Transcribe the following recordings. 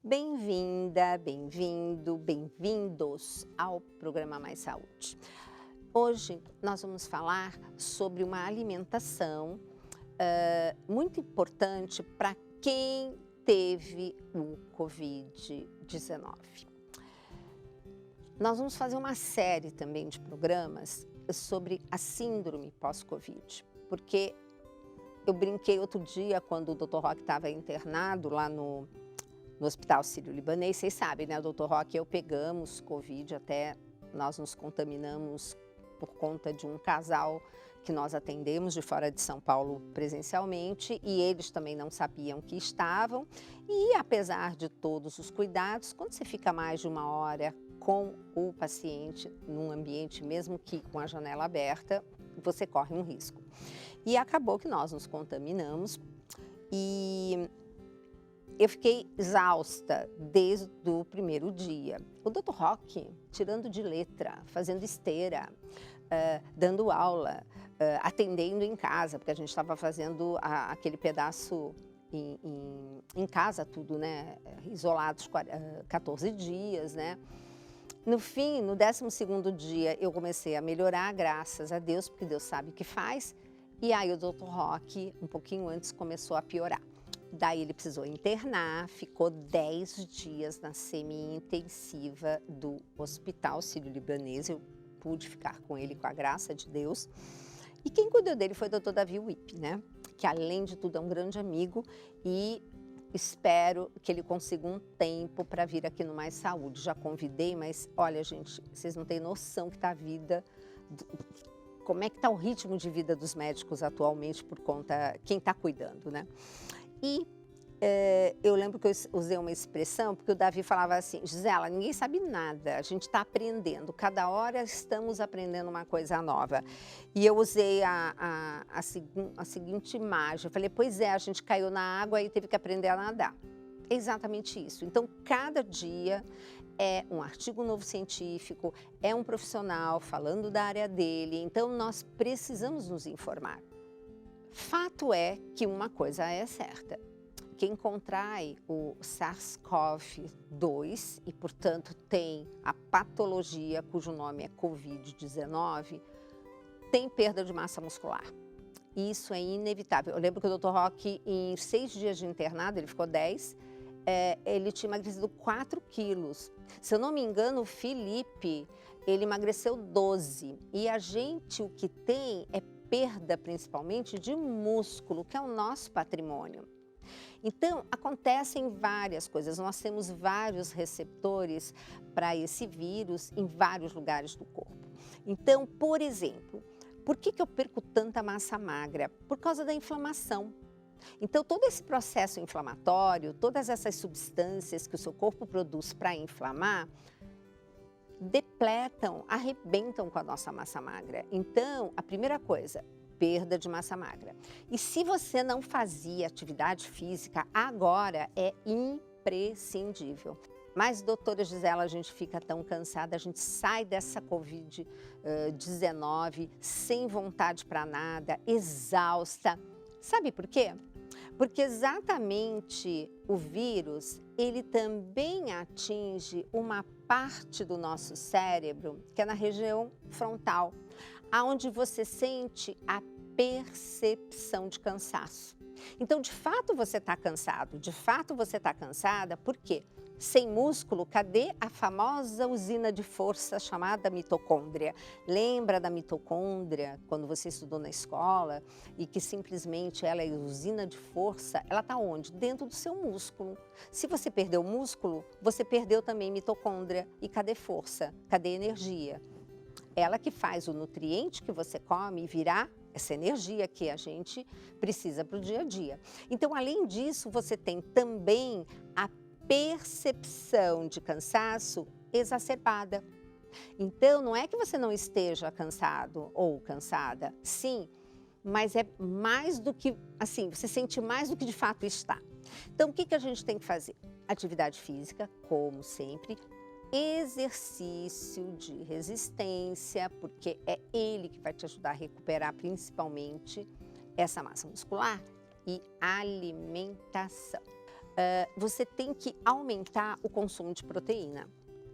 Bem-vinda, bem-vindo, bem-vindos ao programa Mais Saúde. Hoje nós vamos falar sobre uma alimentação muito importante para quem teve o Covid-19. Nós vamos fazer uma série também de programas sobre a síndrome pós-Covid, porque eu brinquei outro dia quando o Dr. Roque estava internado lá no Hospital Sírio-Libanês. Vocês sabem, né, Dr. Roque e eu pegamos Covid, até nós nos contaminamos por conta de um casal que nós atendemos de fora de São Paulo presencialmente, e eles também não sabiam que estavam. E apesar de todos os cuidados, quando você fica mais de uma hora com o paciente num ambiente, mesmo que com a janela aberta, você corre um risco. E acabou que nós nos contaminamos e eu fiquei exausta desde o primeiro dia. O Dr. Roque, tirando de letra, fazendo esteira, dando aula, atendendo em casa, porque a gente estava fazendo aquele pedaço em casa, tudo, né? Isolados 14 dias, né? No fim, no 12º dia, eu comecei a melhorar, graças a Deus, porque Deus sabe o que faz. E aí o Dr. Roque, um pouquinho antes, começou a piorar. Daí ele precisou internar, ficou 10 dias na semi-intensiva do Hospital Sírio-Libanês. Eu pude ficar com ele, com a graça de Deus. E quem cuidou dele foi o Dr. Davi Wipp, né? Que além de tudo é um grande amigo, e espero que ele consiga um tempo para vir aqui no Mais Saúde. Já convidei, mas olha, gente, vocês não têm noção que está a vida, como é que está o ritmo de vida dos médicos atualmente por conta quem está cuidando, né? E eu lembro que eu usei uma expressão, porque o Davi falava assim: Gisela, ninguém sabe nada, a gente está aprendendo, cada hora estamos aprendendo uma coisa nova. E eu usei a seguinte imagem, eu falei, pois é, a gente caiu na água e teve que aprender a nadar. É exatamente isso. Então, cada dia é um artigo novo científico, é um profissional falando da área dele, então nós precisamos nos informar. Fato é que uma coisa é certa: quem contrai o SARS-CoV-2 e, portanto, tem a patologia cujo nome é Covid-19, tem perda de massa muscular. Isso é inevitável. Eu lembro que o Dr. Roque, em 6 dias de internado, ele ficou 10, ele tinha emagrecido 4 quilos. Se eu não me engano, o Felipe, ele emagreceu 12. E a gente, o que tem é perda principalmente de músculo, que é o nosso patrimônio. Então, acontecem várias coisas, nós temos vários receptores para esse vírus em vários lugares do corpo. Então, por exemplo, por que eu perco tanta massa magra? Por causa da inflamação. Então, todo esse processo inflamatório, todas essas substâncias que o seu corpo produz para inflamar, depletam, arrebentam com a nossa massa magra. Então, a primeira coisa, perda de massa magra. E se você não fazia atividade física, agora é imprescindível. Mas, doutora Gisela, a gente fica tão cansada, a gente sai dessa Covid-19 sem vontade para nada, exausta. Sabe por quê? Porque exatamente o vírus, ele também atinge uma parte do nosso cérebro, que é na região frontal, aonde você sente a percepção de cansaço. Então, de fato, você está cansado, de fato você está cansada, por quê? Sem músculo, cadê a famosa usina de força chamada mitocôndria? Lembra da mitocôndria, quando você estudou na escola, e que simplesmente ela é usina de força? Ela está onde? Dentro do seu músculo. Se você perdeu o músculo, você perdeu também mitocôndria. E cadê força? Cadê energia? Ela que faz o nutriente que você come virar essa energia que a gente precisa para o dia a dia. Então, além disso, você tem também a percepção de cansaço exacerbada. Então, não é que você não esteja cansado ou cansada, sim, mas é mais do que, assim, você sente mais do que de fato está. Então, o que a gente tem que fazer? Atividade física, como sempre, exercício de resistência, porque é ele que vai te ajudar a recuperar principalmente essa massa muscular, e alimentação. Você tem que aumentar o consumo de proteína,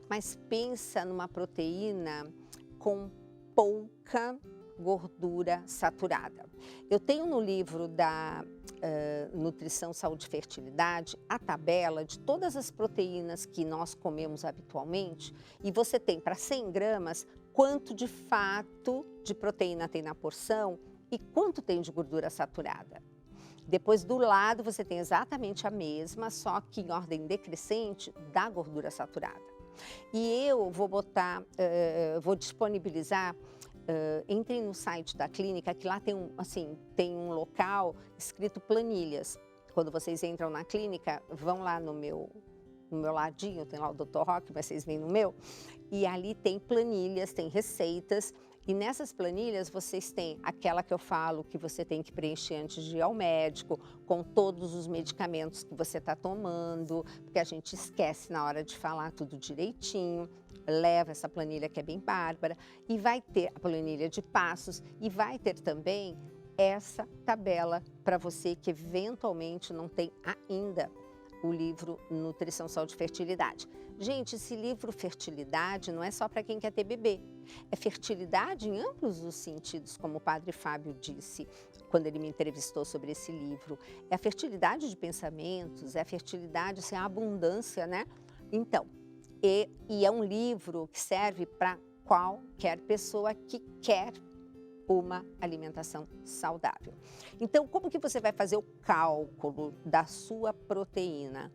mas pensa numa proteína com pouca gordura saturada. Eu tenho no livro da Nutrição, Saúde e Fertilidade a tabela de todas as proteínas que nós comemos habitualmente e você tem para 100 gramas quanto de fato de proteína tem na porção e quanto tem de gordura saturada. Depois do lado você tem exatamente a mesma, só que em ordem decrescente da gordura saturada. E eu vou botar, vou disponibilizar, entrem no site da clínica, que lá tem um local escrito planilhas. Quando vocês entram na clínica, vão lá no meu ladinho, tem lá o Dr. Roque, mas vocês vêm no meu, e ali tem planilhas, tem receitas, e nessas planilhas vocês têm aquela que eu falo que você tem que preencher antes de ir ao médico, com todos os medicamentos que você está tomando, porque a gente esquece na hora de falar tudo direitinho. Leva essa planilha que é bem bárbara, e vai ter a planilha de passos, e vai ter também essa tabela para você que eventualmente não tem ainda o livro Nutrição, Saúde e Fertilidade. Gente, esse livro Fertilidade não é só para quem quer ter bebê. É fertilidade em amplos os sentidos, como o padre Fábio disse quando ele me entrevistou sobre esse livro. É a fertilidade de pensamentos, é a fertilidade, assim, a abundância, né? Então, e é um livro que serve para qualquer pessoa que quer uma alimentação saudável. Então, como que você vai fazer o cálculo da sua proteína?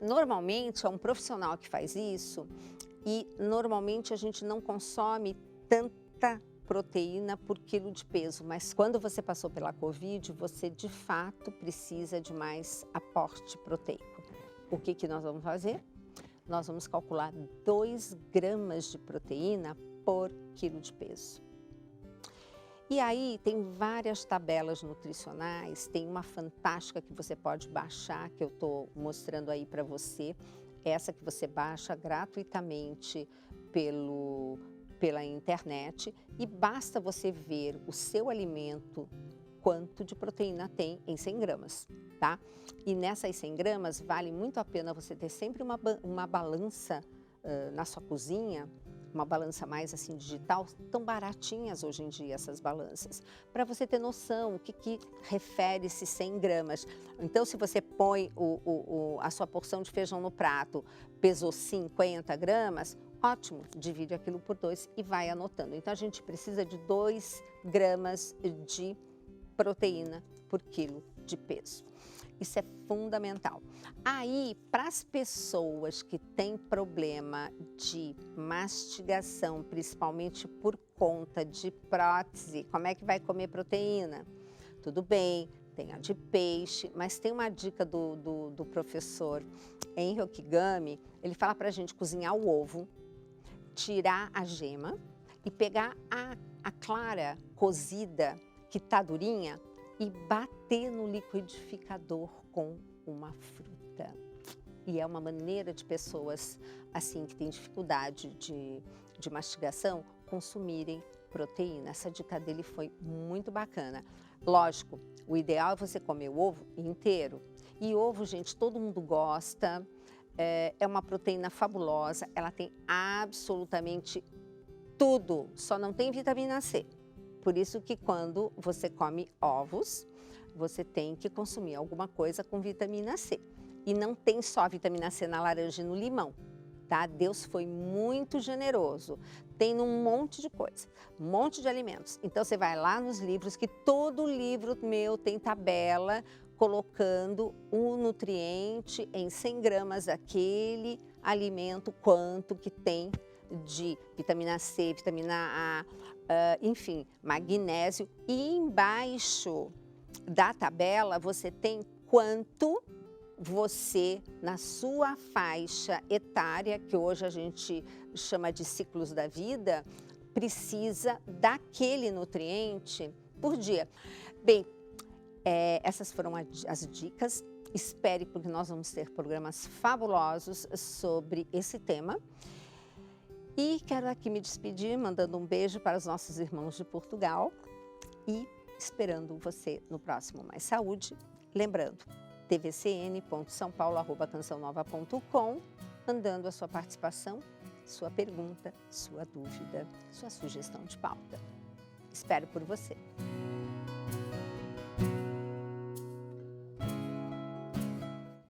Normalmente é um profissional que faz isso e normalmente a gente não consome tanta proteína por quilo de peso, mas quando você passou pela Covid, você de fato precisa de mais aporte proteico. O que nós vamos fazer? Nós vamos calcular 2 gramas de proteína por quilo de peso. E aí tem várias tabelas nutricionais, tem uma fantástica que você pode baixar, que eu estou mostrando aí para você, essa que você baixa gratuitamente pela internet e basta você ver o seu alimento, quanto de proteína tem em 100 gramas, tá? E nessas 100 gramas vale muito a pena você ter sempre uma balança na sua cozinha, uma balança mais assim digital, tão baratinhas hoje em dia essas balanças, para você ter noção o que refere esses 100 gramas. Então, se você põe a sua porção de feijão no prato, pesou 50 gramas, ótimo, divide aquilo por 2 e vai anotando. Então, a gente precisa de 2 gramas de proteína por quilo de peso. Isso é fundamental. Aí, para as pessoas que têm problema de mastigação, principalmente por conta de prótese, como é que vai comer proteína? Tudo bem, tem a de peixe, mas tem uma dica do professor Henry Okigami, ele fala para a gente cozinhar o ovo, tirar a gema e pegar a clara cozida, que está durinha, e bater no liquidificador com uma fruta. E é uma maneira de pessoas assim que têm dificuldade de mastigação consumirem proteína. Essa dica dele foi muito bacana. Lógico, o ideal é você comer o ovo inteiro. E ovo, gente, todo mundo gosta, é uma proteína fabulosa, ela tem absolutamente tudo, só não tem vitamina C. Por isso que quando você come ovos, você tem que consumir alguma coisa com vitamina C. E não tem só vitamina C na laranja e no limão, tá? Deus foi muito generoso. Tem um monte de coisa, um monte de alimentos. Então você vai lá nos livros, que todo livro meu tem tabela colocando o nutriente em 100 gramas daquele alimento, quanto que tem de vitamina C, vitamina A, enfim, magnésio. E embaixo da tabela você tem quanto você, na sua faixa etária, que hoje a gente chama de ciclos da vida, precisa daquele nutriente por dia. Bem, essas foram as dicas. Espere, porque nós vamos ter programas fabulosos sobre esse tema. E quero aqui me despedir, mandando um beijo para os nossos irmãos de Portugal e esperando você no próximo Mais Saúde. Lembrando, tvcn.saopaulo@cançãonova.com, mandando a sua participação, sua pergunta, sua dúvida, sua sugestão de pauta. Espero por você.